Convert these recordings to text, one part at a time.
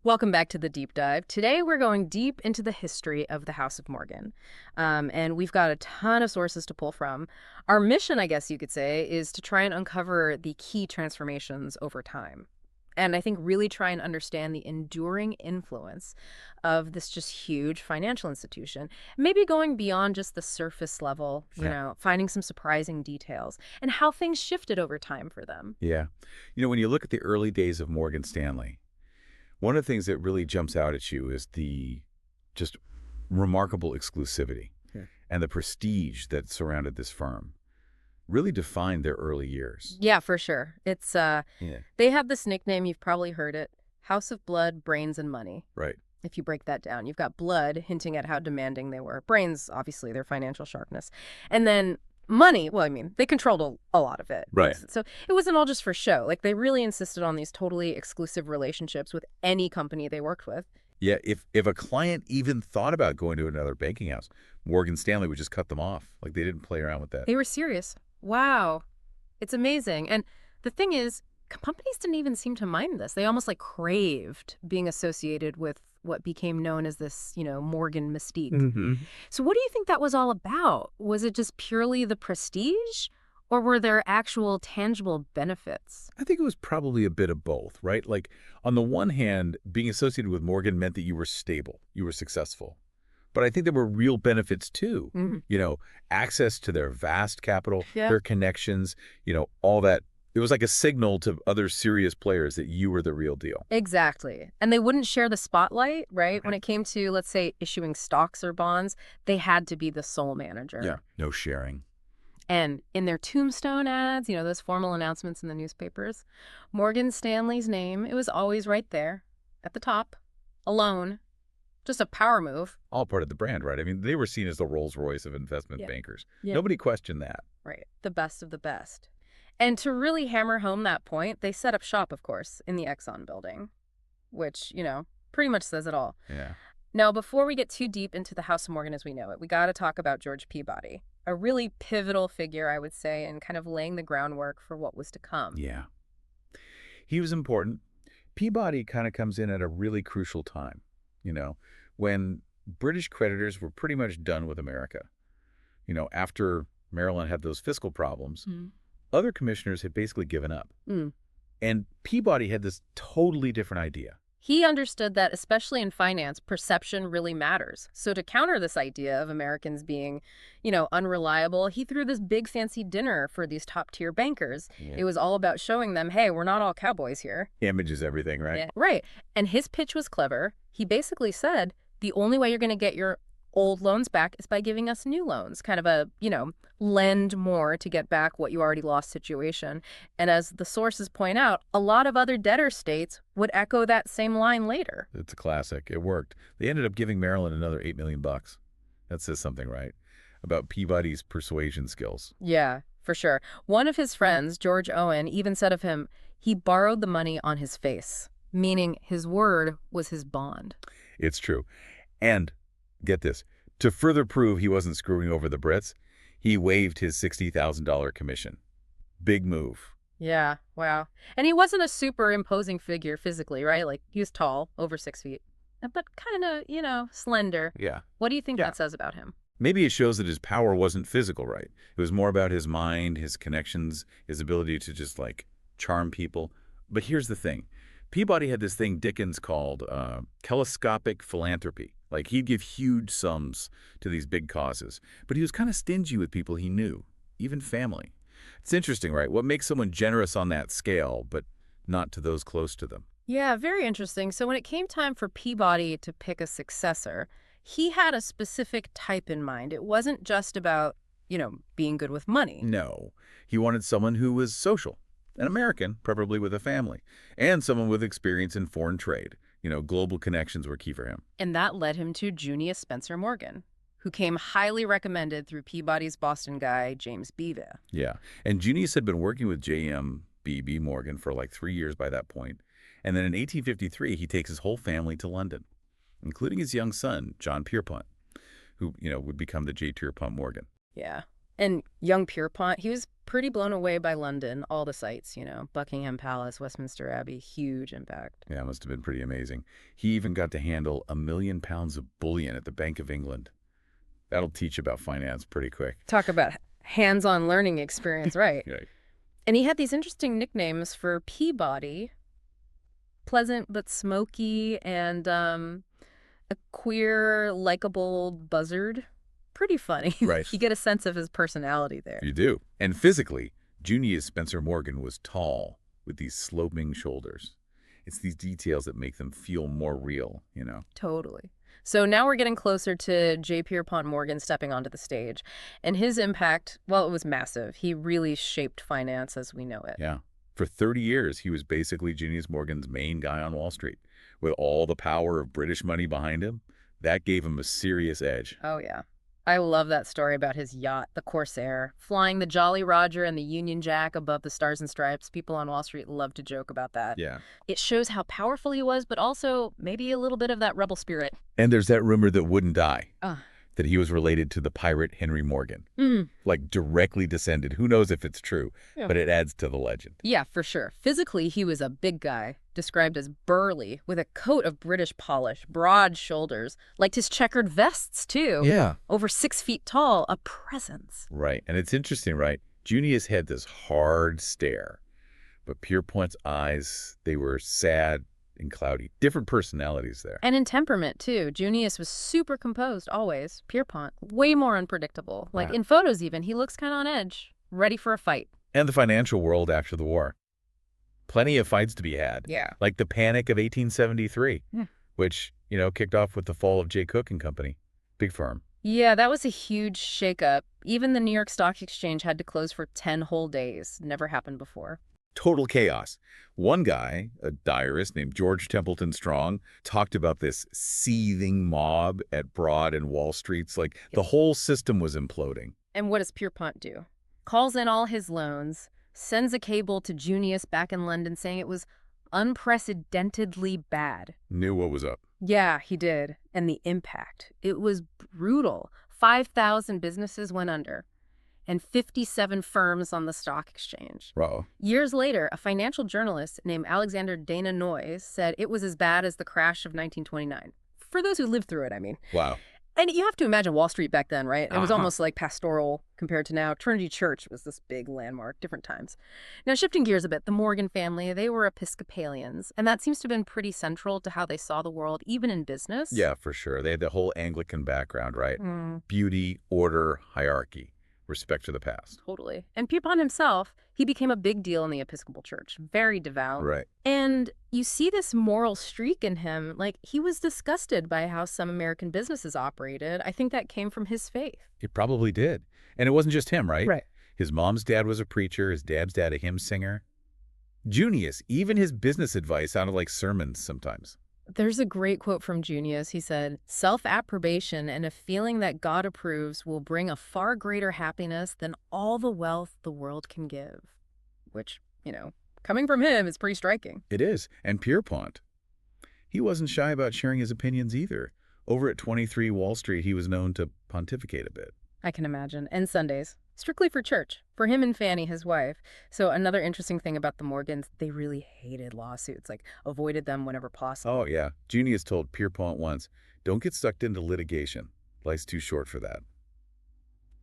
Welcome back to the deep dive. Today we're going deep into the history of the House of Morgan. And we've got a ton of sources to pull from. Our mission, I guess you could say, is to try and uncover the key transformations over time. And I think really try and understand the enduring influence of this just huge financial institution. Maybe going beyond just the surface level, Yeah. finding some surprising details and how things shifted over time for them. Yeah. When you look at the early days of Morgan Stanley, one of the things that really jumps out at you is the just remarkable exclusivity Yeah. and the prestige that surrounded this firm really defined their early years. Yeah, for sure. Yeah. They have this nickname, you've probably heard it, House of Blood, Brains, and Money. Right. If you break that down, you've got blood hinting at how demanding they were. Brains, obviously, their financial sharpness. And then money, well, I mean, they controlled a lot of it. Right. So it wasn't all just for show. Like, they really insisted on these totally exclusive relationships with any company they worked with. Yeah. If a client even thought about going to another banking house, Morgan Stanley would just cut them off. Like they didn't play around with that. They were serious. Wow. It's amazing. And the thing is, companies didn't even seem to mind this. They almost like craved being associated with what became known as this, Morgan mystique. Mm-hmm. So what do you think that was all about? Was it just purely the prestige, or were there actual tangible benefits? I think it was probably a bit of both, right? Like on the one hand, being associated with Morgan meant that you were stable, you were successful. But I think there were real benefits too. Mhm. Access to their vast capital, Yeah. their connections, all that. It was like a signal to other serious players that you were the real deal. Exactly. And they wouldn't share the spotlight, right? When it came to, let's say, issuing stocks or bonds, they had to be the sole manager. Yeah. No sharing. And in their tombstone ads, those formal announcements in the newspapers, Morgan Stanley's name, it was always right there at the top, alone. Just a power move. All part of the brand, right? I mean, they were seen as the Rolls-Royce of investment Yeah. bankers. Yeah. Nobody questioned that. Right. The best of the best. And to really hammer home that point, they set up shop, of course, in the Exxon building, which, pretty much says it all. Yeah. Now, before we get too deep into the House of Morgan as we know it, we got to talk about George Peabody, a really pivotal figure, I would say, in kind of laying the groundwork for what was to come. Yeah. He was important. Peabody kind of comes in at a really crucial time, when British creditors were pretty much done with America. After Maryland had those fiscal problems, other commissioners had basically given up. Mm. And Peabody had this totally different idea. He understood that, especially in finance, perception really matters. So to counter this idea of Americans being, unreliable, he threw this big fancy dinner for these top-tier bankers. Yeah. It was all about showing them, hey, we're not all cowboys here. Image is everything, right? Yeah. Right. And his pitch was clever. He basically said, the only way you're going to get your old loans back is by giving us new loans, kind of a, lend more to get back what you already lost situation. And as the sources point out, a lot of other debtor states would echo that same line later. It's a classic. It worked. They ended up giving Maryland another $8 million. That says something, right? About Peabody's persuasion skills. Yeah, for sure. One of his friends, George Owen, even said of him, he borrowed the money on his face, meaning his word was his bond. It's true. And get this, to further prove he wasn't screwing over the Brits, he waived his $60,000 commission. Big move. Yeah, wow. And he wasn't a super imposing figure physically, right? Like, he was tall, over 6 feet, but kind of, slender. Yeah. What do you think Yeah. that says about him? Maybe it shows that his power wasn't physical, right? It was more about his mind, his connections, his ability to just, charm people. But here's the thing. Peabody had this thing Dickens called telescopic philanthropy. Like, he'd give huge sums to these big causes, but he was kind of stingy with people he knew, even family. It's interesting, right? What makes someone generous on that scale, but not to those close to them? Yeah, very interesting. So when it came time for Peabody to pick a successor, he had a specific type in mind. It wasn't just about, being good with money. No. He wanted someone who was social, an American, preferably with a family, and someone with experience in foreign trade. Global connections were key for him. And that led him to Junius Spencer Morgan, who came highly recommended through Peabody's Boston guy, James Beebe. Yeah. And Junius had been working with J.M. Beebe Morgan for 3 years by that point. And then in 1853, he takes his whole family to London, including his young son, John Pierpont, who, would become the J. Pierpont Morgan. Yeah. And young Pierpont, he was pretty blown away by London, all the sights, Buckingham Palace, Westminster Abbey, huge impact. Yeah, it must have been pretty amazing. He even got to handle £1,000,000 of bullion at the Bank of England. That'll teach about finance pretty quick. Talk about hands-on learning experience, right? Right. And he had these interesting nicknames for Peabody, pleasant but smoky, and a queer, likable buzzard. Pretty funny. Right. You get a sense of his personality there. You do. And physically, Junius Spencer Morgan was tall with these sloping shoulders. It's these details that make them feel more real, Totally. So now we're getting closer to J. Pierpont Morgan stepping onto the stage. And his impact, well, it was massive. He really shaped finance as we know it. Yeah. For 30 years, he was basically Junius Morgan's main guy on Wall Street. With all the power of British money behind him, that gave him a serious edge. Oh, yeah. I love that story about his yacht, the Corsair, flying the Jolly Roger and the Union Jack above the Stars and Stripes. People on Wall Street love to joke about that. Yeah. It shows how powerful he was, but also maybe a little bit of that rebel spirit. And there's that rumor that wouldn't die. Ah. That he was related to the pirate Henry Morgan. Mm. Like directly descended. Who knows if it's true, Yeah. but it adds to the legend. Yeah, for sure. Physically, he was a big guy, described as burly, with a coat of British polish, broad shoulders, liked his checkered vests, too. Yeah. Over 6 feet tall, a presence. Right. And it's interesting, right? Junius had this hard stare, but Pierpont's eyes, they were sad and cloudy. Different personalities there. And in temperament, too. Junius was super composed, always. Pierpont, way more unpredictable. Like Wow. in photos even, he looks kind of on edge, ready for a fight. And the financial world after the war. Plenty of fights to be had. Yeah. Like the Panic of 1873, which, kicked off with the fall of J. Cook and Company. Big firm. Yeah, that was a huge shakeup. Even the New York Stock Exchange had to close for 10 whole days. Never happened before. Total chaos. One guy, a diarist named George Templeton Strong, talked about this seething mob at Broad and Wall Streets. Like the whole system was imploding. And what does Pierpont do? Calls in all his loans, sends a cable to Junius back in London saying it was unprecedentedly bad. Knew what was up. Yeah, he did. And the impact. It was brutal. 5,000 businesses went under. And 57 firms on the stock exchange. Wow. Years later, a financial journalist named Alexander Dana Noyes said it was as bad as the crash of 1929. For those who lived through it, I mean. Wow. And you have to imagine Wall Street back then, right? It was Uh-huh. almost like pastoral compared to now. Trinity Church was this big landmark, different times. Now, shifting gears a bit, the Morgan family, they were Episcopalians, and that seems to have been pretty central to how they saw the world, even in business. Yeah, for sure. They had the whole Anglican background, right? Mm, Beauty, order, hierarchy, respect to the past. totally. And Pierpont himself, he became a big deal in the Episcopal Church, very devout. Right. And you see this moral streak in him. Like, he was disgusted by how some American businesses operated. I think that came from his faith. It probably did. And it wasn't just him, right? Right. His mom's dad was a preacher, his dad's dad a hymn singer. Junius, even his business advice sounded like sermons sometimes. There's a great quote from Junius. He said, "Self-approbation and a feeling that God approves will bring a far greater happiness than all the wealth the world can give." Which, coming from him is pretty striking. It is. And Pierpont, he wasn't shy about sharing his opinions either. Over at 23 Wall Street, he was known to pontificate a bit. I can imagine. And Sundays, strictly for church, for him and Fanny, his wife. So another interesting thing about the Morgans, they really hated lawsuits, like avoided them whenever possible. Oh, yeah. Junius told Pierpont once, "Don't get sucked into litigation. Life's too short for that."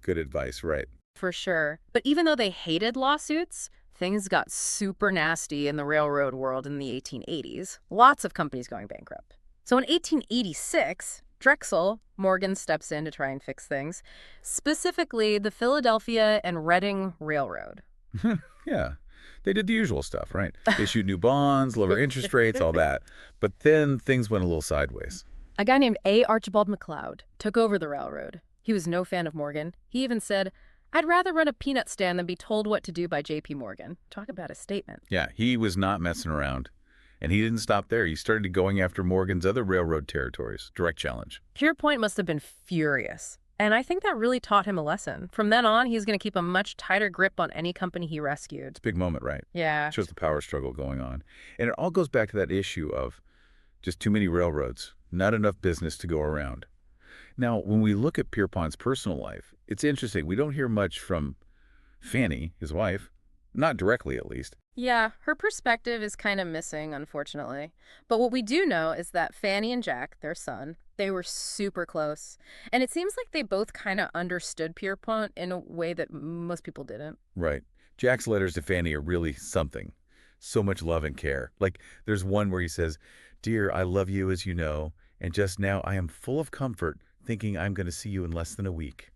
Good advice, right? For sure. But even though they hated lawsuits, things got super nasty in the railroad world in the 1880s. Lots of companies going bankrupt. So in 1886, Drexel, Morgan steps in to try and fix things, specifically the Philadelphia and Reading Railroad. Yeah. They did the usual stuff, right? Issued new bonds, lower interest rates, all that. But then things went a little sideways. A guy named A. Archibald McLeod took over the railroad. He was no fan of Morgan. He even said, "I'd rather run a peanut stand than be told what to do by J.P. Morgan." Talk about a statement. Yeah, he was not messing around. And he didn't stop there. He started going after Morgan's other railroad territories. Direct challenge. Pierpont must have been furious. And I think that really taught him a lesson. From then on, he's going to keep a much tighter grip on any company he rescued. It's a big moment, right? Yeah. Shows the power struggle going on. And it all goes back to that issue of just too many railroads, not enough business to go around. Now, when we look at Pierpont's personal life, it's interesting. We don't hear much from Fanny, his wife, not directly at least. Yeah, her perspective is kind of missing, unfortunately. But what we do know is that Fanny and Jack, their son, they were super close. And it seems like they both kind of understood Pierpont in a way that most people didn't. Right. Jack's letters to Fanny are really something. So much love and care. Like, there's one where he says, "Dear, I love you as you know, and just now I am full of comfort thinking I'm going to see you in less than a week."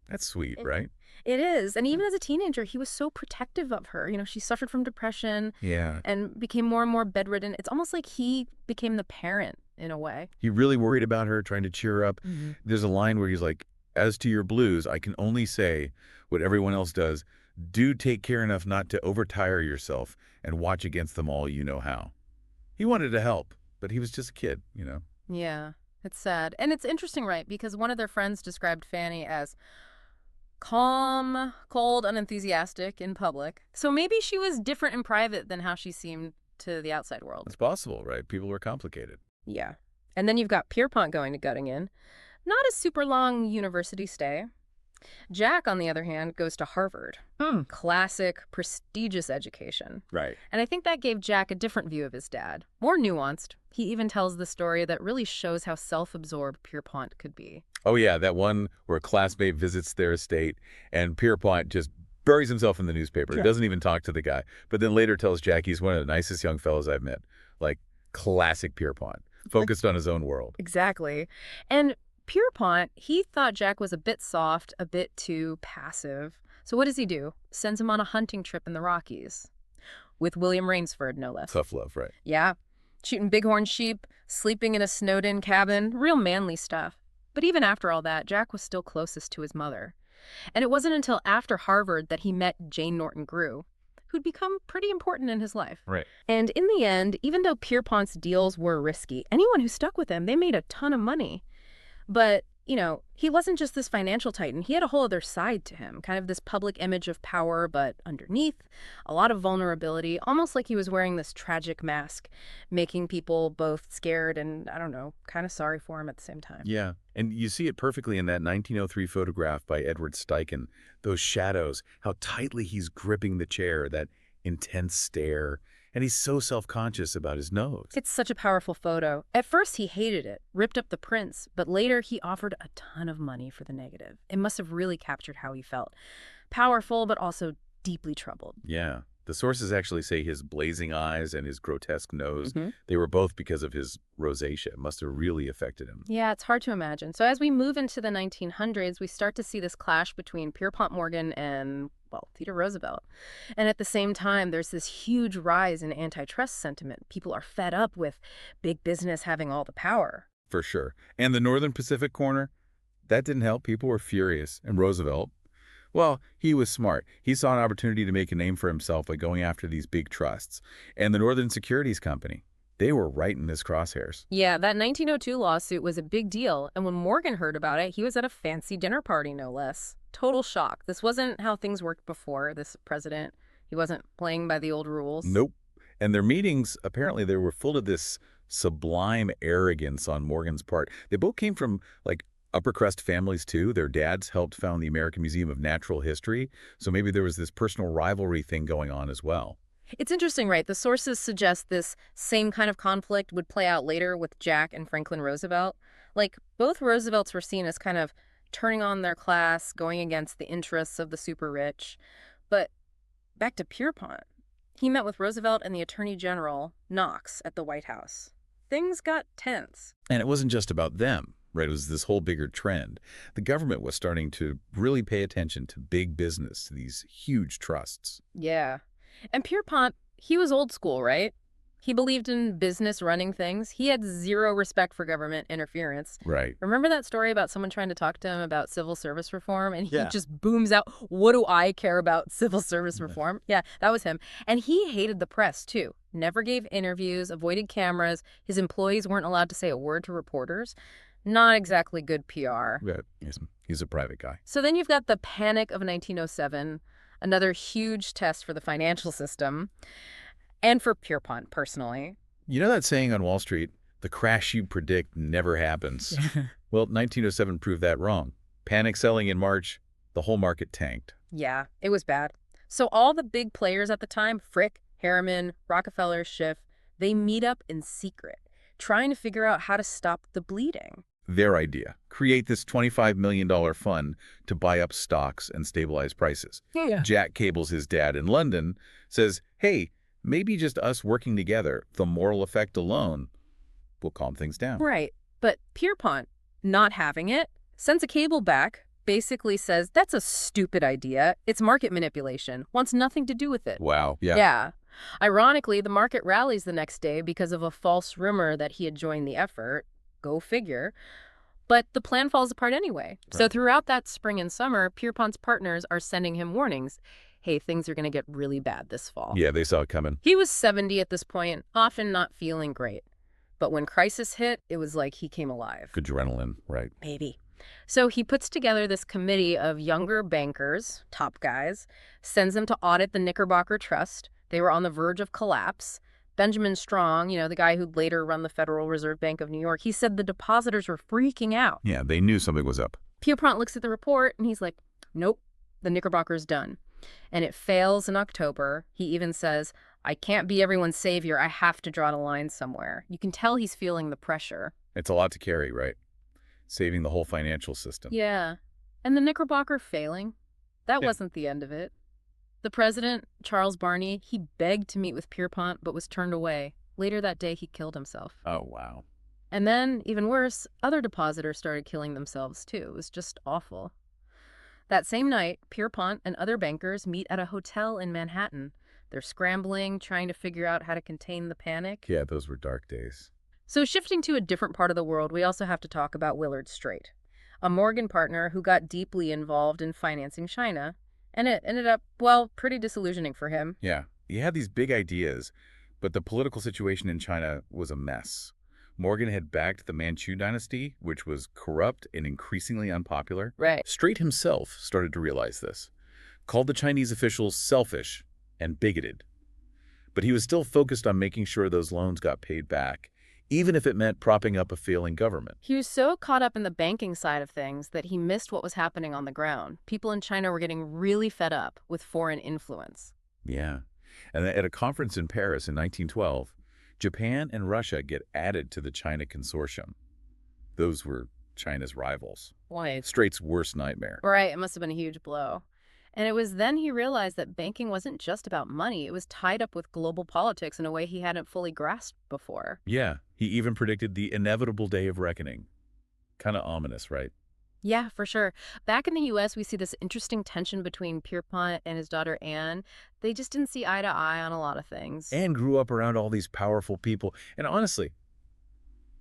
That's sweet, It, right? it is. And even as a teenager, he was so protective of her. She suffered from depression Yeah. and became more and more bedridden. It's almost like he became the parent in a way. He really worried about her, trying to cheer her up. There's a line where he's like, "As to your blues, I can only say what everyone else does. Do take care enough not to overtire yourself and watch against them all you know how." He wanted to help, but he was just a kid. Yeah, it's sad. And it's interesting, right? Because one of their friends described Fanny as calm, cold, unenthusiastic in public. So maybe she was different in private than how she seemed to the outside world. It's possible, right? People were complicated. Yeah. And then you've got Pierpont going to Göttingen. Not a super long university stay. Jack, on the other hand, goes to Harvard. Classic, prestigious education. Right. And I think that gave Jack a different view of his dad. More nuanced. He even tells the story that really shows how self-absorbed Pierpont could be. Oh, yeah, that one where a classmate visits their estate and Pierpont just buries himself in the newspaper. Yeah. Doesn't even talk to the guy. But then later tells Jack he's one of the nicest young fellows I've met. Like, classic Pierpont. Focused on his own world. Exactly. And Pierpont, he thought Jack was a bit soft, a bit too passive. So what does he do? Sends him on a hunting trip in the Rockies. With William Rainsford, no less. Tough love, right? Yeah. Shooting bighorn sheep, sleeping in a snowed-in cabin, real manly stuff. But even after all that, Jack was still closest to his mother. And it wasn't until after Harvard that he met Jane Norton Grew, who'd become pretty important in his life. Right. And in the end, even though Pierpont's deals were risky, anyone who stuck with him, they made a ton of money. But, he wasn't just this financial titan. He had a whole other side to him, kind of this public image of power, but underneath, a lot of vulnerability, almost like he was wearing this tragic mask, making people both scared and, I don't know, kind of sorry for him at the same time. Yeah. And you see it perfectly in that 1903 photograph by Edward Steichen. Those shadows, how tightly he's gripping the chair, that intense stare. And he's so self-conscious about his nose. It's such a powerful photo. At first, he hated it, ripped up the prints, but later he offered a ton of money for the negative. It must have really captured how he felt. Powerful, but also deeply troubled. Yeah. The sources actually say his blazing eyes and his grotesque nose, Mm-hmm. they were both because of his rosacea. It must have really affected him. Yeah, it's hard to imagine. So as we move into the 1900s, we start to see this clash between Pierpont Morgan and, Theodore Roosevelt. And at the same time, there's this huge rise in antitrust sentiment. People are fed up with big business having all the power. For sure. And the Northern Pacific corner, that didn't help. People were furious. And Roosevelt, well, he was smart. He saw an opportunity to make a name for himself by going after these big trusts. And the Northern Securities Company, they were right in his crosshairs. Yeah, that 1902 lawsuit was a big deal. And when Morgan heard about it, he was at a fancy dinner party, no less. Total shock. This wasn't how things worked before, this president. He wasn't playing by the old rules. Nope. And their meetings, apparently, they were full of this sublime arrogance on Morgan's part. They both came from, upper crust families, too. Their dads helped found the American Museum of Natural History. So maybe there was this personal rivalry thing going on as well. It's interesting, right? The sources suggest this same kind of conflict would play out later with Jack and Franklin Roosevelt. Both Roosevelts were seen as kind of turning on their class, going against the interests of the super rich. But back to Pierpont. He met with Roosevelt and the Attorney General, Knox, at the White House. Things got tense. And it wasn't just about them, right? It was this whole bigger trend. The government was starting to really pay attention to big business, to these huge trusts. Yeah. And Pierpont, he was old school, right? He believed in business running things. He had zero respect for government interference. Right. Remember that story about someone trying to talk to him about civil service reform? And he Yeah. just booms out, "What do I care about civil service reform?" Yeah, that was him. And he hated the press, too. Never gave interviews, avoided cameras. His employees weren't allowed to say a word to reporters. Not exactly good PR. Yeah, he's a private guy. So then you've got the Panic of 1907, another huge test for the financial system, and for Pierpont personally. You know that saying on Wall Street, The crash you predict never happens. Well, 1907 proved that wrong. Panic selling in March, the whole market tanked. Yeah, it was bad. So all the big players at the time, Frick, Harriman, Rockefeller, Schiff, they meet up in secret, trying to figure out how to stop the bleeding. Their idea, create this $25 million fund to buy up stocks and stabilize prices. Yeah. Jack cables his dad in London, says, hey, maybe just us working together, the moral effect alone will calm things down. Right. But Pierpont, not having it, sends a cable back, basically says, that's a stupid idea. It's market manipulation. Wants nothing to do with it. Wow. Yeah. Yeah. Ironically, the market rallies the next day because of a false rumor that he had joined the effort. Go figure. But the plan falls apart anyway. Right. So throughout that spring and summer, Pierpont's partners are sending him warnings. Hey, things are going to get really bad this fall. Yeah, they saw it coming. He was 70 at this point, often not feeling great. But when crisis hit, it was like he came alive. Adrenaline, right. Maybe. So he puts together this committee of younger bankers, top guys, sends them to audit the Knickerbocker Trust. They were on the verge of collapse. Benjamin Strong, the guy who'd later run the Federal Reserve Bank of New York, he said the depositors were freaking out. Yeah, they knew something was up. Pierpont looks at the report and he's like, nope, the Knickerbocker's done. And it fails in October. He even says, I can't be everyone's savior. I have to draw the line somewhere. You can tell he's feeling the pressure. It's a lot to carry, right? Saving the whole financial system. Yeah. And the Knickerbocker failing, that Yeah. wasn't the end of it. The president, Charles Barney, he begged to meet with Pierpont but was turned away. Later that day, he killed himself. Oh, wow. And then, even worse, other depositors started killing themselves too. It was just awful. That same night, Pierpont and other bankers meet at a hotel in Manhattan. They're scrambling, trying to figure out how to contain the panic. Yeah, those were dark days. So shifting to a different part of the world, we also have to talk about Willard Straight, a Morgan partner who got deeply involved in financing China. And it ended up, well, pretty disillusioning for him. Yeah, he had these big ideas, but the political situation in China was a mess. Morgan had backed the Manchu dynasty, which was corrupt and increasingly unpopular. Right. Straight himself started to realize this, called the Chinese officials selfish and bigoted. But he was still focused on making sure those loans got paid back, even if it meant propping up a failing government. He was so caught up in the banking side of things that he missed what was happening on the ground. People in China were getting really fed up with foreign influence. Yeah. And at a conference in Paris in 1912, Japan and Russia get added to the China Consortium. Those were China's rivals. Why? Straight's worst nightmare. Right, it must have been a huge blow. And it was then he realized that banking wasn't just about money. It was tied up with global politics in a way he hadn't fully grasped before. Yeah, he even predicted the inevitable day of reckoning. Kind of ominous, right? Yeah, for sure. Back in the U.S., we see this interesting tension between Pierpont and his daughter Anne. They just didn't see eye to eye on a lot of things. Anne grew up around all these powerful people, and honestly,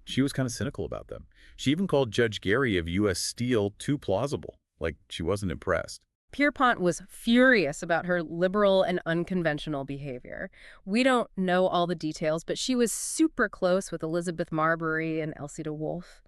she was kind of cynical about them. She even called Judge Gary of U.S. Steel too plausible, like she wasn't impressed. Pierpont was furious about her liberal and unconventional behavior. We don't know all the details, but she was super close with Elizabeth Marbury and Elsie de Wolfe.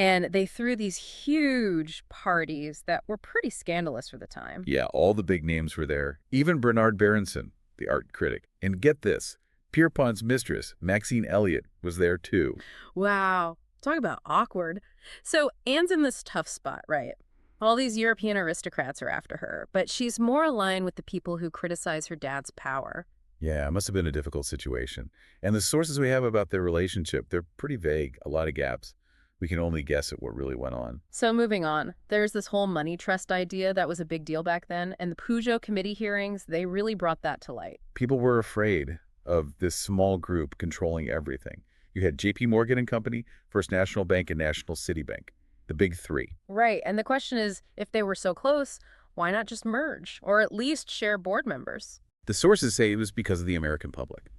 And they threw these huge parties that were pretty scandalous for the time. Yeah, all the big names were there. Even Bernard Berenson, the art critic. And get this, Pierpont's mistress, Maxine Elliott, was there too. Wow. Talk about awkward. So Anne's in this tough spot, right? All these European aristocrats are after her, but she's more aligned with the people who criticize her dad's power. Yeah, it must have been a difficult situation. And the sources we have about their relationship, they're pretty vague, a lot of gaps. We can only guess at what really went on. So moving on, there's this whole money trust idea that was a big deal back then, and the Peugeot committee hearings, they really brought that to light. People were afraid of this small group controlling everything. You had J.P. Morgan and Company, First National Bank, and National City Bank, the big three. Right, and the question is, if they were so close, why not just merge, or at least share board members? The sources say it was because of the American public.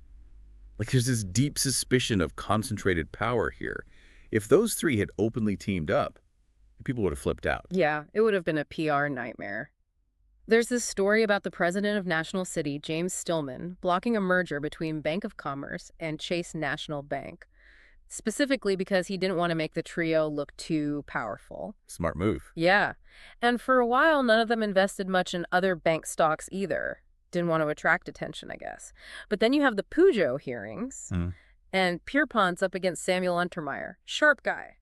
Like, there's this deep suspicion of concentrated power here. If those three had openly teamed up, people would have flipped out. Yeah, it would have been a PR nightmare. There's this story about the president of National City, James Stillman, blocking a merger between Bank of Commerce and Chase National Bank, specifically because he didn't want to make the trio look too powerful. Smart move. Yeah, and for a while, none of them invested much in other bank stocks either. Didn't want to attract attention, I guess. But then you have the Peugeot hearings. And Pierpont's up against Samuel Untermeyer. Sharp guy.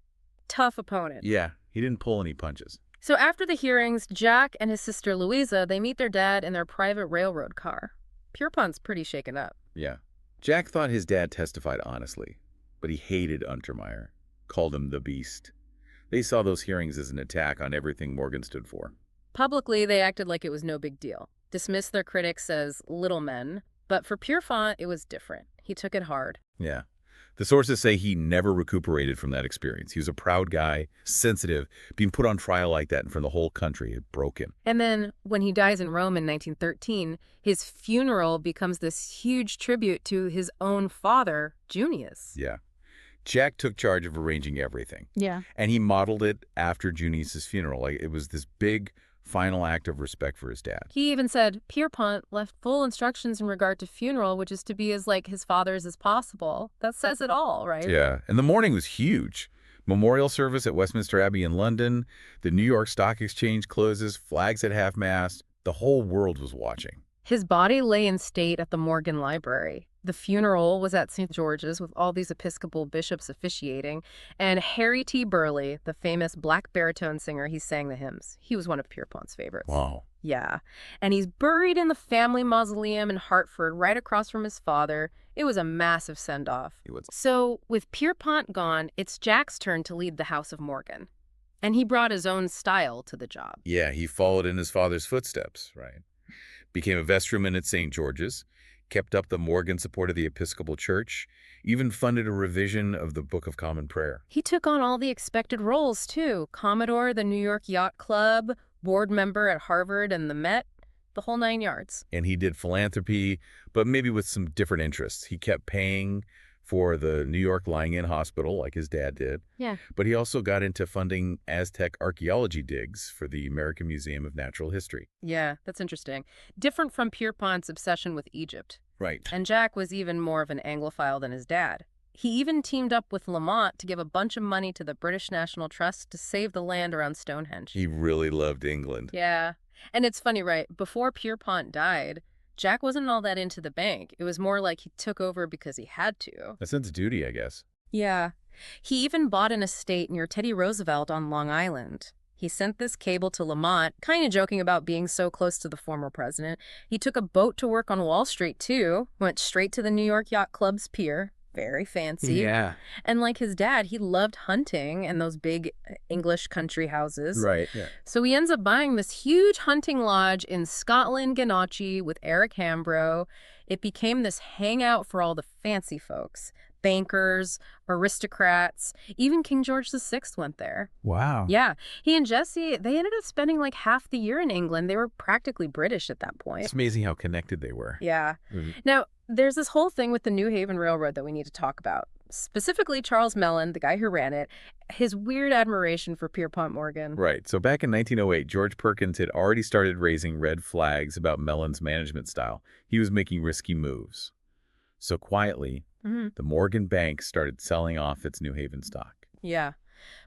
Tough opponent. Yeah, he didn't pull any punches. So after the hearings, Jack and his sister Louisa, they meet their dad in their private railroad car. Pierpont's pretty shaken up. Yeah. Jack thought his dad testified honestly, but he hated Untermeyer, called him the Beast. They saw those hearings as an attack on everything Morgan stood for. Publicly, they acted like it was no big deal, dismissed their critics as little men. But for Pierpont, it was different. He took it hard. Yeah. The sources say he never recuperated from that experience. He was a proud guy, sensitive. Being put on trial like that in front of the whole country, it broke him. And then, when he dies in Rome in 1913, his funeral becomes this huge tribute to his own father, Junius. Yeah. Jack took charge of arranging everything. Yeah. And he modeled it after Junius's funeral. Like, it was this big final act of respect for his dad. He even said Pierpont left full instructions in regard to funeral, which is to be as like his father's as possible. That says it all, right? Yeah. And the morning was huge. Memorial service at Westminster Abbey in London. The New York Stock Exchange closes. Flags at half-mast. The whole world was watching. His body lay in state at the Morgan Library. The funeral was at St. George's with all these Episcopal bishops officiating. And Harry T. Burleigh, the famous black baritone singer, he sang the hymns. He was one of Pierpont's favorites. Wow. Yeah. And he's buried in the family mausoleum in Hartford, right across from his father. It was a massive send-off. It was. So, with Pierpont gone, it's Jack's turn to lead the House of Morgan. And he brought his own style to the job. Yeah, he followed in his father's footsteps, right? Became a vestryman at St. George's, kept up the Morgan support of the Episcopal Church, even funded a revision of the Book of Common Prayer. He took on all the expected roles, too. Commodore, the New York Yacht Club, board member at Harvard and the Met, the whole 9 yards. And he did philanthropy, but maybe with some different interests. He kept paying for the New York Lying-in Hospital, like his dad did. Yeah. But he also got into funding Aztec archaeology digs for the American Museum of Natural History. Yeah, that's interesting. Different from Pierpont's obsession with Egypt. Right. And Jack was even more of an Anglophile than his dad. He even teamed up with Lamont to give a bunch of money to the British National Trust to save the land around Stonehenge. He really loved England. Yeah. And it's funny, right? Before Pierpont died, Jack wasn't all that into the bank. It was more like he took over because he had to. A sense of duty, I guess. Yeah. He even bought an estate near Teddy Roosevelt on Long Island. He sent this cable to Lamont, kind of joking about being so close to the former president. He took a boat to work on Wall Street, too. Went straight to the New York Yacht Club's pier. Very fancy. Yeah. And like his dad, he loved hunting and those big English country houses. Right. Yeah. So he ends up buying this huge hunting lodge in Scotland, Ganochie, with Eric Hambro. It became this hangout for all the fancy folks. Bankers, aristocrats, even King George VI went there. Wow. Yeah. He and Jessie, they ended up spending like half the year in England. They were practically British at that point. It's amazing how connected they were. Yeah. Now, there's this whole thing with the New Haven Railroad that we need to talk about. Specifically, Charles Mellon, the guy who ran it, his weird admiration for Pierpont Morgan. Right. So back in 1908, George Perkins had already started raising red flags about Mellon's management style. He was making risky moves. So quietly, the Morgan Bank started selling off its New Haven stock. Yeah.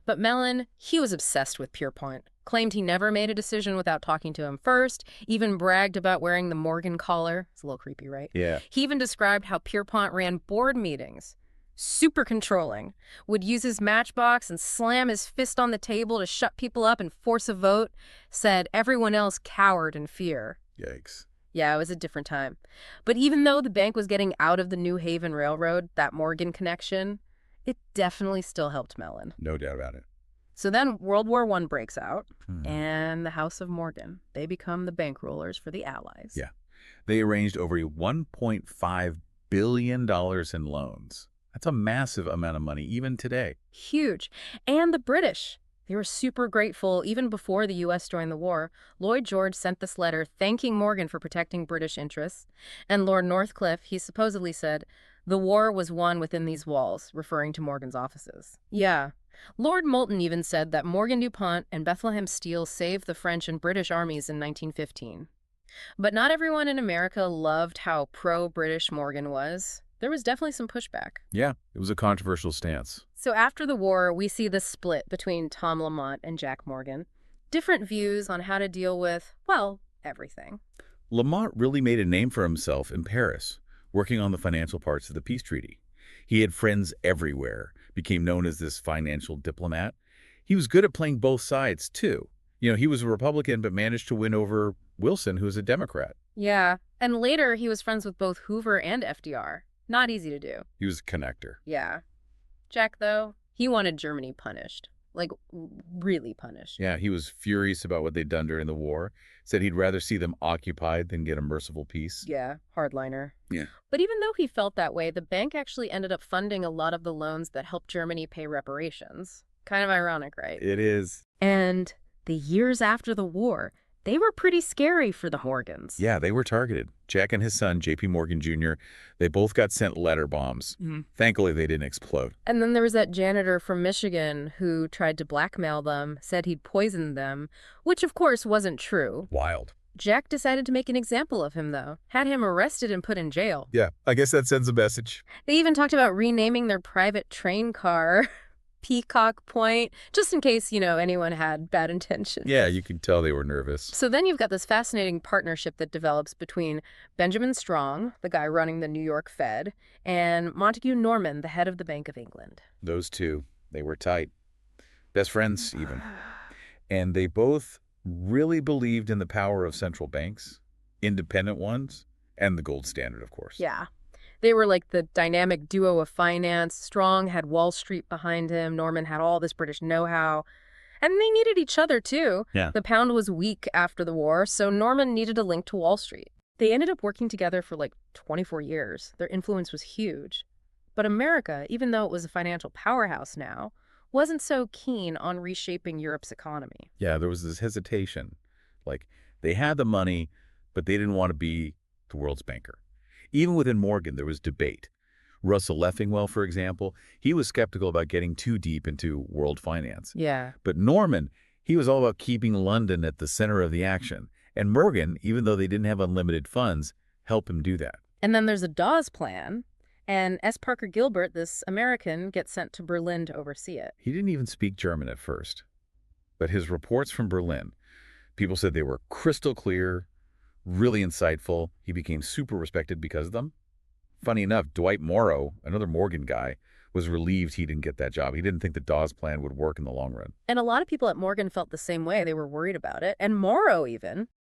But Mellon, he was obsessed with Pierpont. Claimed he never made a decision without talking to him first, even bragged about wearing the Morgan collar. It's a little creepy, right? Yeah. He even described how Pierpont ran board meetings. Super controlling. Would use his matchbox and slam his fist on the table to shut people up and force a vote. Said everyone else cowered in fear. Yikes. Yeah, it was a different time. But even though the bank was getting out of the New Haven Railroad, that Morgan connection, it definitely still helped Mellon. No doubt about it. So then World War I breaks out, and the House of Morgan, they become the bankrolers for the Allies. Yeah. They arranged over $1.5 billion in loans. That's a massive amount of money, even today. Huge. And the British, they were super grateful. Even before the U.S. joined the war, Lloyd George sent this letter thanking Morgan for protecting British interests. And Lord Northcliffe, he supposedly said, the war was won within these walls, referring to Morgan's offices. Yeah. Lord Moulton even said that Morgan DuPont and Bethlehem Steel saved the French and British armies in 1915. But not everyone in America loved how pro-British Morgan was. There was definitely some pushback. Yeah, it was a controversial stance. So after the war, we see this split between Tom Lamont and Jack Morgan. Different views on how to deal with, well, everything. Lamont really made a name for himself in Paris, working on the financial parts of the peace treaty. He had friends everywhere, became known as this financial diplomat. He was good at playing both sides, too. He was a Republican, but managed to win over Wilson, who was a Democrat. Yeah. And later, he was friends with both Hoover and FDR. Not easy to do. He was a connector. Yeah. Jack, though, he wanted Germany punished. Like, really punished. Yeah, he was furious about what they'd done during the war. Said he'd rather see them occupied than get a merciful peace. Yeah, hardliner. Yeah. But even though he felt that way, the bank actually ended up funding a lot of the loans that helped Germany pay reparations. Kind of ironic, right? It is. And the years after the war, they were pretty scary for the Morgans. Yeah, they were targeted. Jack and his son, J.P. Morgan Jr., they both got sent letter bombs. Thankfully, they didn't explode. And then there was that janitor from Michigan who tried to blackmail them, said he'd poisoned them, which of course wasn't true. Wild. Jack decided to make an example of him, though. Had him arrested and put in jail. Yeah, I guess that sends a message. They even talked about renaming their private train car Peacock Point, just in case, anyone had bad intentions. Yeah, you could tell they were nervous. So then you've got this fascinating partnership that develops between Benjamin Strong, the guy running the New York Fed, and Montague Norman, the head of the Bank of England. Those two, they were tight. Best friends, even. And they both really believed in the power of central banks, independent ones, and the gold standard, of course. Yeah. They were like the dynamic duo of finance. Strong had Wall Street behind him. Norman had all this British know-how. And they needed each other, too. Yeah. The pound was weak after the war, so Norman needed a link to Wall Street. They ended up working together for like 24 years. Their influence was huge. But America, even though it was a financial powerhouse now, wasn't so keen on reshaping Europe's economy. Yeah, there was this hesitation. Like, they had the money, but they didn't want to be the world's banker. Even within Morgan, there was debate. Russell Leffingwell, for example, he was skeptical about getting too deep into world finance. Yeah. But Norman, he was all about keeping London at the center of the action. And Morgan, even though they didn't have unlimited funds, helped him do that. And then there's a Dawes Plan, and S. Parker Gilbert, this American, gets sent to Berlin to oversee it. He didn't even speak German at first. But his reports from Berlin, people said they were crystal clear, really insightful. He became super respected because of them. Funny enough, Dwight Morrow, another Morgan guy, was relieved he didn't get that job. He didn't think the Dawes Plan would work in the long run. And a lot of people at Morgan felt the same way. They were worried about it. And Morrow even.